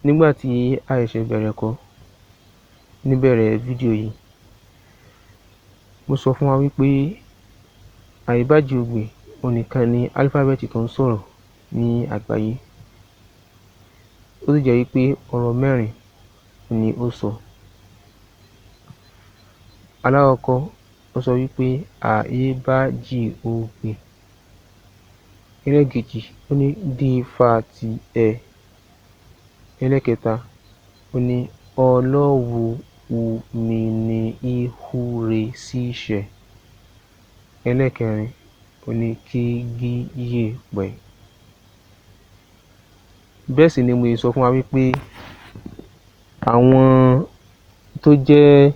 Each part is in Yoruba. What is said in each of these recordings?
Nígbà tí a ṣẹ̀ṣẹ̀ bẹ̀rẹ̀ ẹ̀kọ́ níbẹ̀rẹ̀ fídíò yìí, mo sọ fún wa wípé Àébájìogbè òun nìkan ni álífábẹ́ẹ̀tì tó ń sọ̀rọ̀ ní àgbáyé. Ó sì jẹ́ wípé ọ̀rọ̀ 4 ni ó sọ. Alákọ̀ọ́kọ́ ó sọ wípé Àébájìogbè. Ẹlẹ́ẹ̀kejì ó ní dífàtiẹ̀. Ẹlẹ́ẹ̀kẹta ó ní ọlọ́wù umini ihure síṣẹ̀. Ẹlẹ́ẹ̀kẹrin ó ní kígíyèpẹ̀. Bẹ́ẹ̀ sì ni mo sọ fún wa wípé àwọn tó jẹ́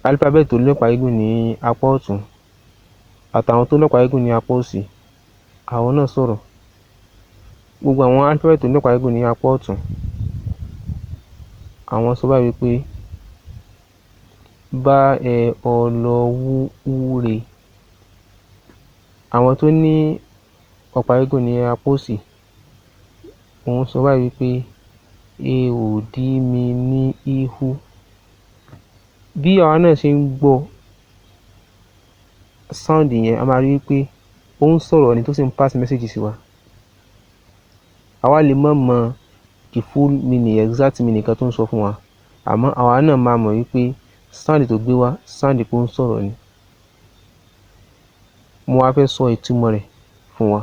álífábẹ́ẹ̀tì tó lọ́pàá gígùn ní apá ọ̀tún àtàwọn tó lọ́pàá gígùn ní apá òsì, àwọn náà sọ̀rọ̀. Gbogbo àwọn álífábẹ́ẹ̀tì tó lọ́pàá gígùn ní apá ọ̀tún, àwọn sọ báyìí wípé bá ẹ ọlọ́wù ure. Àwọn tó ní ọ̀pá gígùn ní apá òsì, òun sọ báyìí wípé e ò dí mi ní ihu. Bí àwa náà ṣe ń gbọ́ sound yẹn, a máa rí wípé ó ń sọ̀rọ̀ ni tó sì ń pass message sí wa. Àwa lè má mọ the full meaning, exact meaning kan tó ń sọ fún wa, àmọ́ àwa náà máa mọ̀ wípé sound tó gbé wá sound pé ó ń sọ̀rọ̀ ni. Mo wá fẹ́ sọ ìtumọ̀ rẹ̀ fún wa.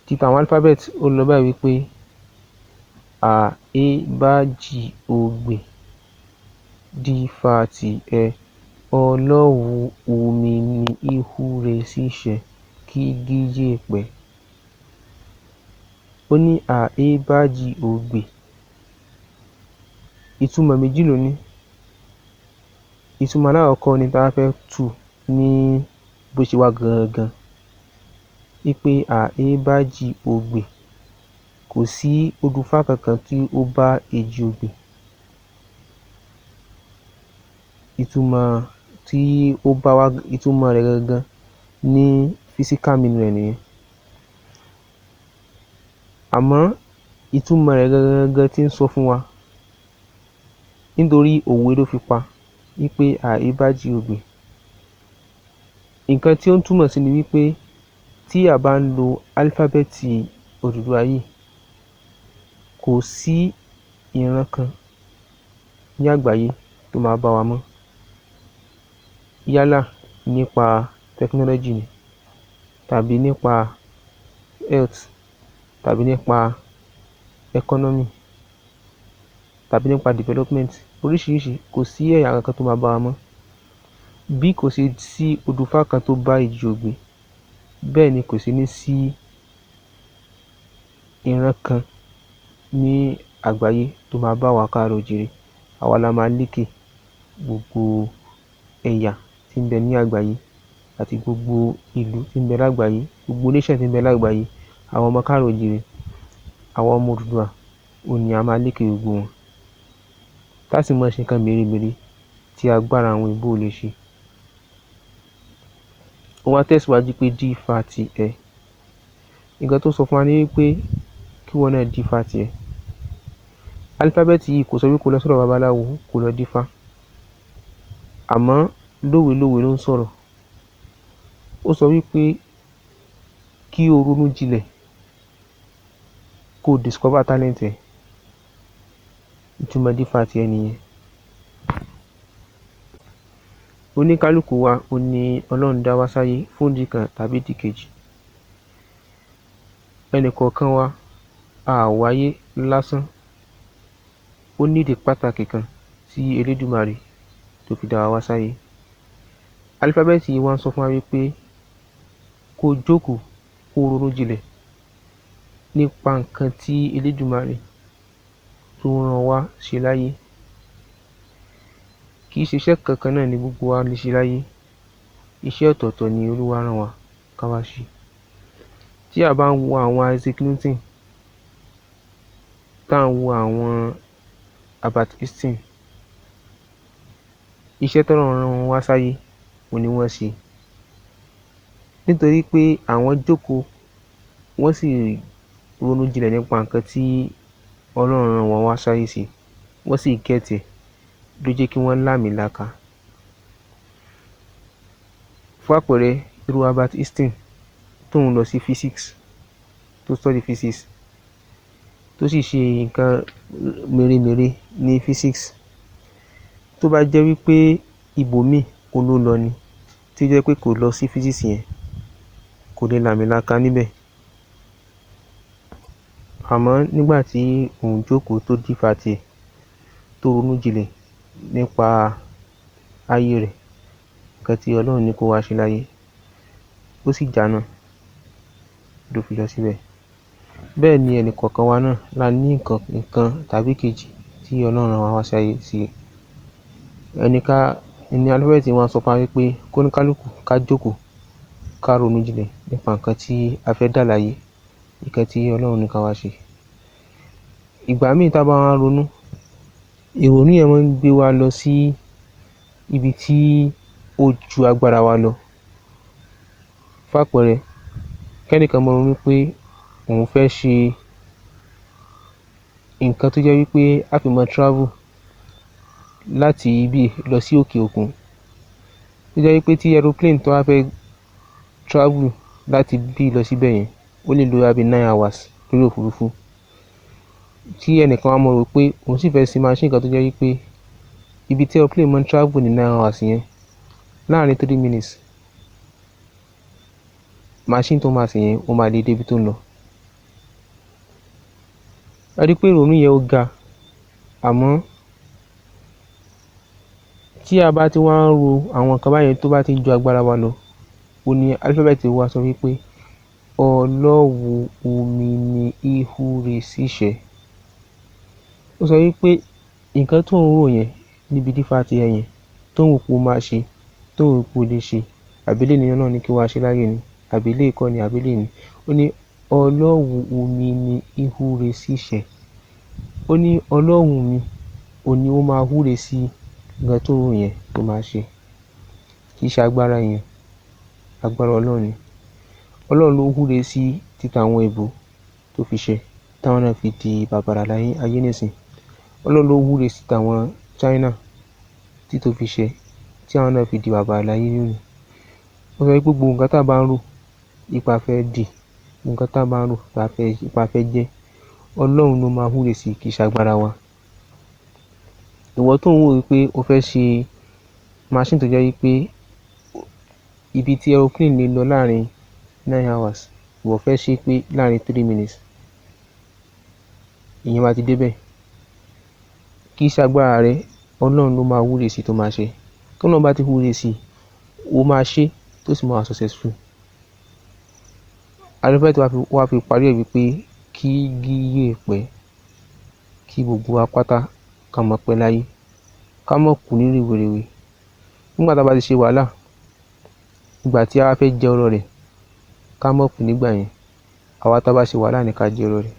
Títà àwọn álífábẹ́ẹ̀tì ó lọ báyìí wípé Àébájìogbè, dífàtiẹ̀, ọlọ́wù umini ihure síṣẹ̀, kígíyèpẹ̀. Ó ní Àébájìogbè. Ìtumọ̀ méjì ló ní. Ìtumọ̀ alákọ̀ọ́kọ́ ni tá a fẹ́ tú ní bó ṣe wá gangan. Wípé Àébájìogbè kò sí odùfá kankan tí ó bá Èjìogbè. Ìtumọ̀ tí ó bá wá, ìtumọ̀ rẹ̀ gangan ní physical meaning rẹ̀ nìyẹn. Àmọ́ ìtumọ̀ rẹ̀ gangan tí ń sọ fún wa, nítorí òwe ló fi pa wípé Àébájìogbè. Nǹkan tí ó ń túmọ̀ sí ni wípé tí a bá ń lo álífábẹ́ẹ̀tì Oduduwa yìí, kò sí ìran kan ní àgbáyé tó máa bá wa mọ́. Yálà nípa technology ni, tàbí nípa health, tàbí nípa economy, tàbí nípa development. Oríṣiríṣi, kò sí ẹ̀yà kankan tó máa bá wa mọ́. Bí kò ṣe sí odùfá kan tó bá Èjìogbè, bẹ́ẹ̀ ni kò sí ní sí ìran kan ní àgbáyé tó máa bá wa káàárọ̀ oòjíire. Àwa la máa lékè gbogbo ẹ̀yà tí ń bẹ ní àgbáyé àti gbogbo ìlú tí ń bẹ lágbàáyé, gbogbo nation tí ń bẹ lágbàáyé. Àwọn ọmọ káàárọ̀ oòjíire, àwọn ọmọ Oduduwa òun ni a máa lékè gbogbo wọn. Tá sì máa ṣe nǹkan mèremère tí agbára àwọn òyìnbó ò lè ṣe. Ó wá tẹ̀síwájú pé dífàtiẹ̀. Nǹkan tó sọ fún wa ní wípé kí wọ́n náà dífàtiẹ̀. Álífábẹ́ẹ̀tì yìí kò sọ wípé kó lọ sọ́dọ̀ babaláwo kó lọ dífá. Àmọ́ lówe ló ń sọ̀rọ̀. Ó sọ wípé kí o ronú jinlẹ̀, kó discover talent ẹ̀. Ìtumọ̀ dífàtiẹ̀ nìyẹn. Oníkálùkù wa ó ní Ọlọ́run dá wá sáyé fún ìdí kan tàbí ìdí kejì. Ẹnìkọ̀ọ̀kan wa a wáyé lásán. Ó ní ìdí pàtàkì kan tí Elédùmarè tó fi dá wa wá sáyé. Álífábẹ́ẹ̀tì yìí wá ń sọ fún wa wípé kó jókòó, kó ronú jinlẹ̀ nípa nǹkan tí Elédùmarè tó rán wá ṣe láyé. Kì í ṣe iṣẹ́ kankan náà ni gbogbo wa lè ṣe láyé. Iṣẹ́ ọ̀tọ̀ọ̀tọ̀ ni Olúwa rán wa ká wá ṣe. Tí a bá ń wo àwọn Isaac Newton, tá à ń wo àwọn Albert Einstein, iṣẹ́ tọ́lọ́run rán wọn wá sáyé òun ni wọ́n ṣe. Nítorí pé àwọn jókòó, wọ́n sì ronú jinlẹ̀ nípa nǹkan tí Ọlọ́run rán wọn wá sáyé ṣe, wọ́n sì get ẹ̀, ló jẹ́ kí wọ́n làmìlaka. Fún àpẹẹrẹ, irú Albert Einstein tóun lọ sí physics, tó study physics, tó sì ṣe nǹkan mèremère ní physics. Tó bá jẹ́ wípé ibòmíì òun ló lọ ni, tí ó jẹ́ pé kò lọ sí physics yẹn, kò lè làmìlaka níbẹ̀. Àmọ́ nígbà tí òun jókòó tó dífá tiẹ̀, tó ronú jinlẹ̀ nípa ayé rẹ̀, nǹkan tí Ọlọ́run ní kó wá ṣe láyé, ó sì jánà ló fi lọ síbẹ̀. Bẹ́ẹ̀ ni ẹnìkọ̀ọ̀kan wa náà la ní nǹkan tàbí kejì tí Ọlọ́run rán wa wá sáyé sí. Ẹni alúfẹ́ẹ̀tì wọn sọ fún wa wípé kóníkálùkù ká jókòó, ká ronú jinlẹ̀ nípa nǹkan tí a fẹ́ dà láyé, nǹkan tí Ọlọ́run ní ká wá ṣe. Ìgbà míì tá bá wá ronú, ìrònú yẹn máa ń gbé wa lọ sí ibi tí ó ju agbára wa lọ. Fún àpẹẹrẹ, kẹ́nìkan máa ronú pé òun fẹ́ ṣe nǹkan tó jẹ́ wípé á fi máa travel láti ibí lọ sí òkè òkun. Tó jẹ́ wípé tí aeroplane tó wá fẹ́ travel láti bí lọ síbẹ̀ yẹn, ó lè lo bí 9 hours lórí òfurufú. Tí ẹnìkan wá mọ̀ rò pé òun sì fẹ́ ṣe machine kan tó jẹ́ wípé ibi tí aeroplane máa ń travel ní 9 hours yẹn, láàárín 3 minutes, machine tó máa ṣe yẹn ó máa lè dé ibi tó ń lọ. A rí pé ìrònú yẹn ó ga, àmọ́ tí a bá ti wá ń ro àwọn nǹkan báyẹn tó bá ti ń ju agbára wa lọ, ó ní alifábẹ́ẹ̀tì wa sọ wípé Ọlọ́run omi ni ihu re síṣẹ́. Ó sọ wípé nǹkan tó ń rò yẹn níbi dífá ti ẹ yẹn, tó ń wò pé ó máa ṣe, tó ń wò pé ó lè ṣe, àbílẹ̀ ni Ọlọ́run ní kí wá ṣe láyé ni, àbílẹ̀ ìkọ́ ni, àbílẹ̀ ni. Ó ní Ọlọ́run omi ni ihu re síṣẹ́. Ó ní Ọlọ́run mi, òun ni ó máa húre sí nǹkan tó ń rò yẹn tó máa ṣe. Kì í ṣe agbára yẹn, agbára Ọlọ́run ni. Ọlọ́run ló húre sí títa àwọn ìbò tó fi ṣe, táwọn náà fi di bàbàrà láyé ayé nísìn. Ọlọ́run ló húre sí tàwọn China tí tó fi ṣe, tí àwọn náà fi di bàbàrà láyé lónìí. Ó sọ wípé gbogbo nǹkan tá bá ń rò ipa fẹ́ dì, gbogbo nǹkan tá bá ń rò ipa fẹ́ jẹ́, Ọlọ́run ló máa húre sí, kì í ṣe agbára wa. Ìwọ tó ń wò wípé o fẹ́ ṣe machine tó jẹ́ wípé ibi tí aeroplane lè lọ láàárín 9 hours, ìwọ fẹ́ ṣe pé láàárín 3 minutes, ìyẹn máa ti débẹ̀. Kì í ṣe agbára rẹ, Ọlọ́run ló máa húre sí tó máa ṣe. Tí Ọlọ́run bá ti húre sí, ó máa ṣe tó sì máa successful. Alifábẹ́ẹ̀tì wa fi parí ẹ̀ wípé kí gíyè pẹ́, kí gbogbo wa pátá ká mọ̀ pẹ́ láyé, ká mọ̀ kú ní rèwerèwe. Nígbà tá bá ti ṣe wàhálà, ìgbà tí a fẹ́ jẹ ọrọ̀ rẹ̀, ká mọ̀ kú nígbà yẹn. Àwa tá bá ṣe wàhálà ní ká jẹ ọrọ̀ rẹ̀.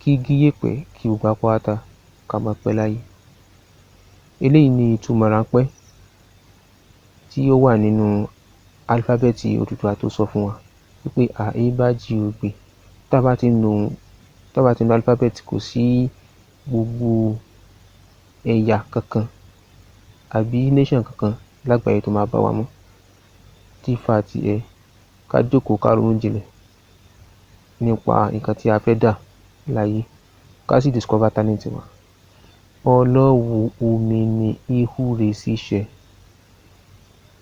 Kí gíyè pẹ́, kí gbogbo wa pátá ká mọ̀ pẹ́ láyé. Eléyìí ni ìtumọ̀ ráńpẹ́ tí ó wà nínú alifábẹ́ẹ̀tì Oduduwa tó sọ fún wa wípé Àébájìogbè. Tá bá ti ń lo alifábẹ́ẹ̀tì, kò sí gbogbo ẹ̀yà kankan àbí nation kankan lágbàáyé tó máa bá wa mọ́. Dífá ti ẹ, ká jókòó ká ronú jinlẹ̀ nípa nǹkan tí a fẹ́ dà láyé, ká sì discover talent wa. Ọlọ́run omi ni ihu re síṣẹ́.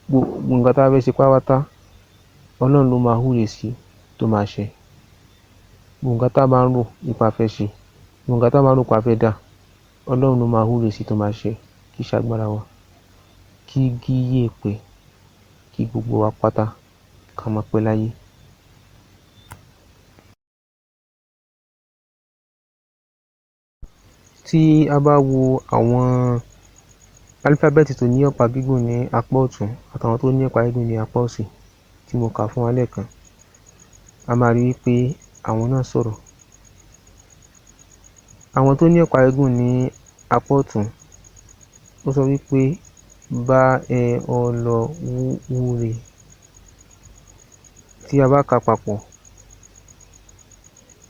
Gbogbo nǹkan tá fẹ́ ṣe pátápátá, Ọlọ́run ló máa húre sí tó máa ṣe. Gbogbo nǹkan tá bá ń rò ipa fẹ́ ṣe, gbogbo nǹkan tá bá ń rò pa fẹ́ dà, Ọlọ́run ló máa húre sí tó máa ṣe, kì í ṣe agbára wa. Kí gíyè pẹ́, kí gbogbo wa pátá ká mọ̀ pẹ́ láyé. Tí a bá wo àwọn alifábẹ́ẹ̀tì tó ní ọ̀pá gígùn ní apá ọ̀tún àtàwọn tó ní ọ̀pá gígùn ní apá òsì tí mo kà fún wa lẹ́ẹ̀kan, a máa rí wípé àwọn náà sọ̀rọ̀. Àwọn tó ní ọ̀pá gígùn ní apá ọ̀tún, ó sọ wípé bá ẹ ọlọ wúre. Tí a bá kà papọ̀,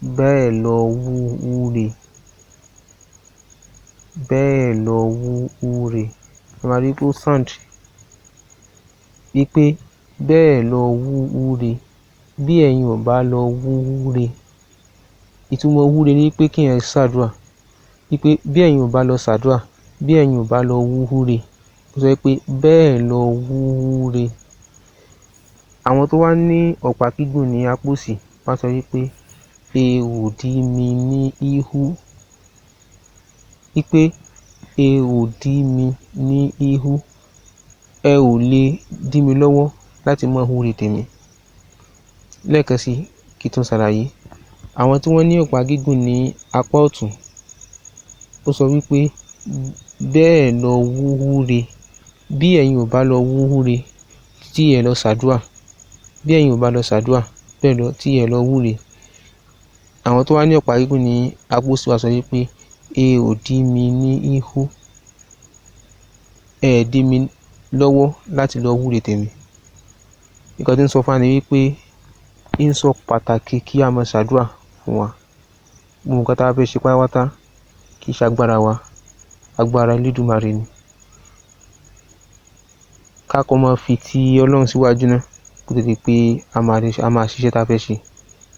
bẹ́ẹ̀ lọ wú wúre, bẹ́ẹ̀ lọ wú wúre. Ẹ máa rí pé ó sound wípé bẹ́ẹ̀ lọ wú wúre, bí ẹ̀yin ò bá lọ wú wúre. Ìtumọ̀ wúre ni pé kí èèyàn ṣàdúrà, wípé bí ẹ̀yin ò bá lọ ṣàdúrà, bí ẹ̀yin ò bá lọ wú wúre, ó sọ pé bẹ́ẹ̀ lọ wú wúre. Àwọn tó wá ní ọ̀pá gígùn ní apá òsì wọ́n á sọ wípé ẹ ò dí mi ní ihu, wípé ẹ ò dí mi ní ihu, ẹ ò lè dí mi lọ́wọ́ láti máa wúre tèmi. Lẹ́ẹ̀kan sí kí n tún ṣàlàyé, àwọn tí wọ́n ní ọ̀pá gígùn ní apá ọ̀tún ó sọ wípé bẹ́ẹ̀ lọ wú wúre, bí ẹ̀yin ò bá lọ wú wúre tí ẹ lọ ṣàdúrà, bí ẹ̀yin ò bá lọ ṣàdúrà bẹ́ẹ̀ lọ tí ẹ lọ wúre. Àwọn tó wá ní ọ̀pá gígùn ní apá òsì wá sọ wípé ẹ ò dí mi ní ihu, ẹ dí mi lọ́wọ́ láti lọ wúre tèmi. Nǹkan tí ń sọ fún wa ni wípé ń sọ pàtàkì kí a máa ṣàdúrà fún wa. Gbogbo nǹkan tá a fẹ́ ṣe pátápátá kì í ṣe agbára wa, agbára Elédùmarè ni. Ká kọ́ máa fi ti Ọlọ́run síwájú náà kó tó di pé a máa ṣiṣẹ́ tá a fẹ́ ṣe.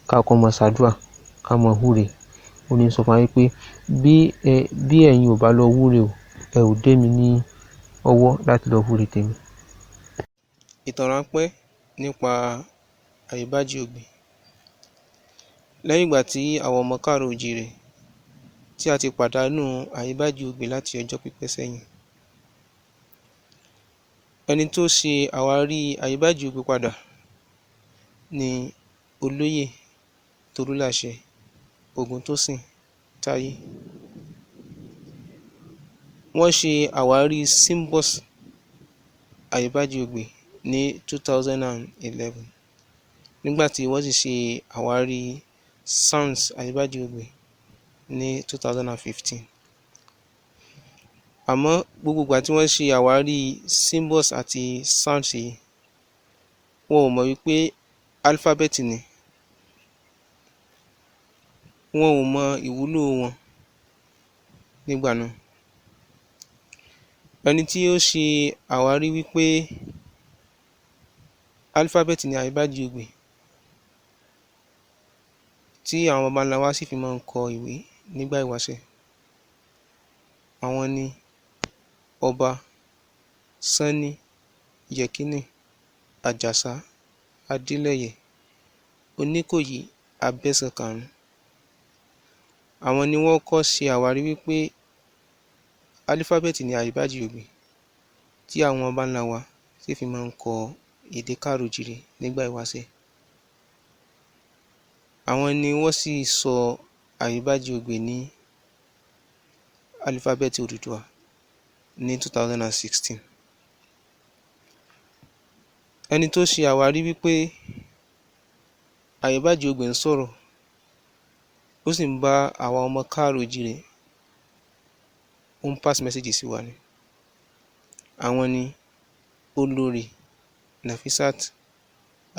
Ká kọ́ máa ṣàdúrà, ká máa wúre. Ó ní sọ fún wa wípé bí ẹ̀yin ò bá lọ wúre o, ẹ ò dé mi ní ọwọ́ láti lọ wúre tèmi. Ìtàn ráńpẹ́ nípa Àébájìogbè. Lẹ́yìn ìgbà tí àwọn ọmọ Káàárún Oòjíire tí a ti pàdánù Àébájìogbè láti ọjọ́ pípẹ́ sẹ́yìn, ẹni tó ṣe àwárí Àébájìogbè padà ni olóyè Tolúlàṣẹ Ògúntósìn Táyé. Wọ́n ṣe àwárí symbols Àébájìogbè ní 2011, nígbà tí wọ́n sì ṣe àwárí sounds Àébájìogbè ní 2015. Àmọ́ gbogbo ìgbà tí wọ́n ṣe àwárí symbols àti sounds yìí, wọn ò mọ̀ wípé alifábẹ́ẹ̀tì ni, wọn ò mọ ìwúlò wọn nígbà náà. Ẹni tí ó ṣe àwárí wípé alifábẹ́ẹ̀tì ni Àébájìogbè, tí àwọn baba ńlá wa sì fi máa ń kọ ìwé nígbà ìwáṣẹ̀, àwọn ni ọba Sanni Yẹkínì Àjàsá Adélẹ́yẹ Oníkòyí Abẹ́sẹ̀kàrún. Àwọn ni wọ́n kọ́ ṣe àwárí wípé alifábẹ́ẹ̀tì ni Àébájìogbè, tí àwọn baba ńlá wa sì fi máa ń kọ èdè Káàárún Oòjíire nígbà ìwáṣẹ̀. Àwọn ni wọ́n sì sọ Àébájìogbè ní alifábẹ́ẹ̀tì Oduduwa ní 2016. Ẹni tó ṣe àwárí wípé Àébájìogbè ń sọ̀rọ̀, ó sì ń bá àwa ọmọ Káàárún Oòjíire, ó ń pass message sí wa ni. Àwọn ni olórí Nafisat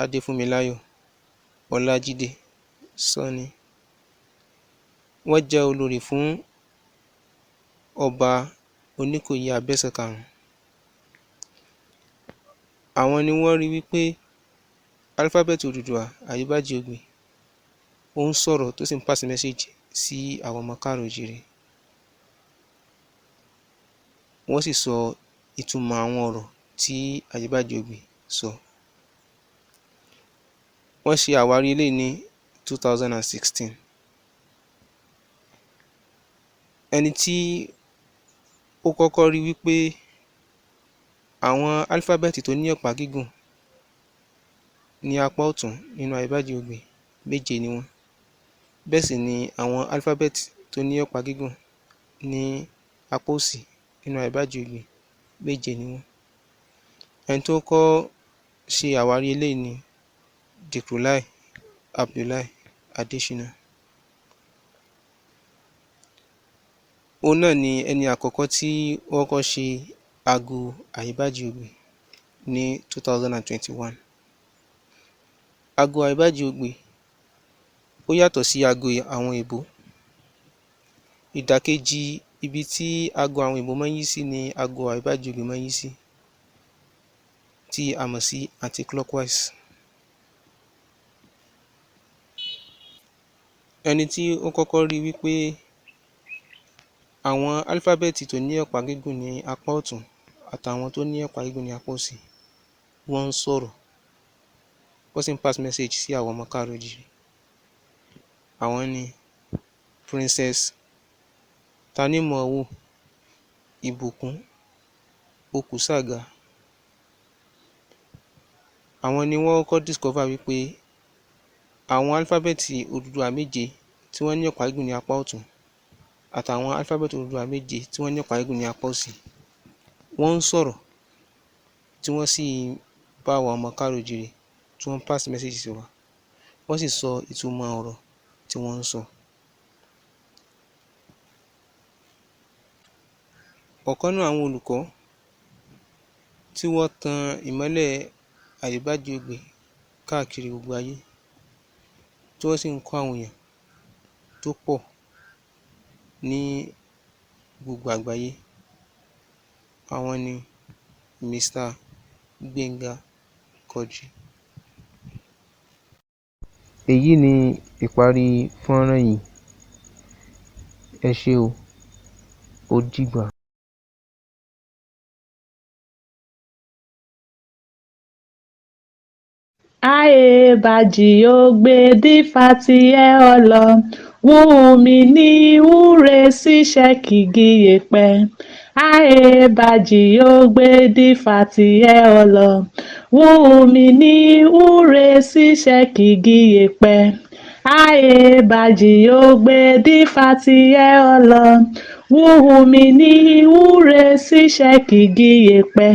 Adéfúnmiláyọ̀ Ọlájídé Sanni. Wọ́n jẹ́ olórí fún ọba Oníkòyí Abẹ́sẹ̀kàrún. Àwọn ni wọ́n rí wípé alifábẹ́ẹ̀tì Oduduwa Àébájìogbè ó ń sọ̀rọ̀ tó sì ń pass message sí àwọn ọmọ Káàárún Oòjíire. Wọ́n sì sọ ìtumọ̀ àwọn ọ̀rọ̀ tí Àébájìogbè sọ. Wọ́n ṣe àwárí eléyìí ní 2016. Ẹni tí ó kọ́kọ́ rí wípé àwọn alifábẹ́ẹ̀tì tó ní ọ̀pá gígùn ní apá ọ̀tún nínú Àébájìogbè 7 ni wọ́n. Bẹ́ẹ̀ sì ni àwọn alifábẹ́ẹ̀tì tó ní ọ̀pá gígùn ní apá òsì nínú Àébájìogbè 7 ni wọ́n. Ẹni tó kọ́ ṣe àwárí eléyìí ni Dhikrlahi Abdullahi Adéṣínà. Òun náà ni ẹni àkọ́kọ́ tí wọ́n kọ́ ṣe aago Àébájìogbè ní 2021. Aago Àébájìogbè ó yàtọ̀ sí aago àwọn èèbó. Ìdàkejì ibi tí aago àwọn èèbó máa ń yí sí ni aago Àébájìogbè máa ń yí sí, tí a mọ̀ sí anti-clockwise. Ẹni tí ó kọ́kọ́ rí wípé àwọn álífábẹ́ẹ̀tì tó ní ọ̀pá gígùn ní apá ọ̀tún àtàwọn tó ní ọ̀pá gígùn ní apá òsì wọ́n ń sọ̀rọ̀, wọ́n sì ń pass message sí àwọn ọmọ káàárọ̀ oòjíire. Àwọn ni Princess Tanímọ̀ọ́wò Ìbùkún Okùsàgà. Àwọn ni wọ́n kọ́kọ́ discover wípé àwọn álífábẹ́ẹ̀tì Oduduwa méje tí wọ́n ní ọ̀pá gígùn ní apá ọ̀tún àtàwọn álífábẹ́ẹ̀tì Oduduwa méje tí wọ́n ní ọ̀pá gígùn ní apá òsì wọ́n ń sọ̀rọ̀, tí wọ́n sì bá àwọn ọmọ káàárọ̀ oòjíire tí wọ́n pass message sí wa, wọ́n sì sọ ìtumọ̀ ọ̀rọ̀ tí wọ́n ń sọ. Ọ̀kan nínú àwọn olùkọ́ tí wọ́n tan ìmọ́lẹ̀ Àébájìogbè káàkiri gbogbo ayé, tí wọ́n sì ń kọ́ àwọn èèyàn tó pọ̀ ní gbogbo àgbáyé, àwọn ni Mr. Gbénga Quadri. Èyí ni ìparí fọ́nrán yìí. Ẹ ṣé o, ó dìgbà. Aebajiogbe dífá tiẹ̀ ọlọ, wùmí ní wúre ṣíṣẹ́ kìgì yèpẹ̀. Aebajiogbe dífá tiẹ̀ ọlọ, wùmí ní wúre ṣíṣẹ́ kìgì yèpẹ̀. Aebajiogbe dífá tiẹ̀ ọlọ, wùmí ní wúre ṣíṣẹ́ kìgì yèpẹ̀.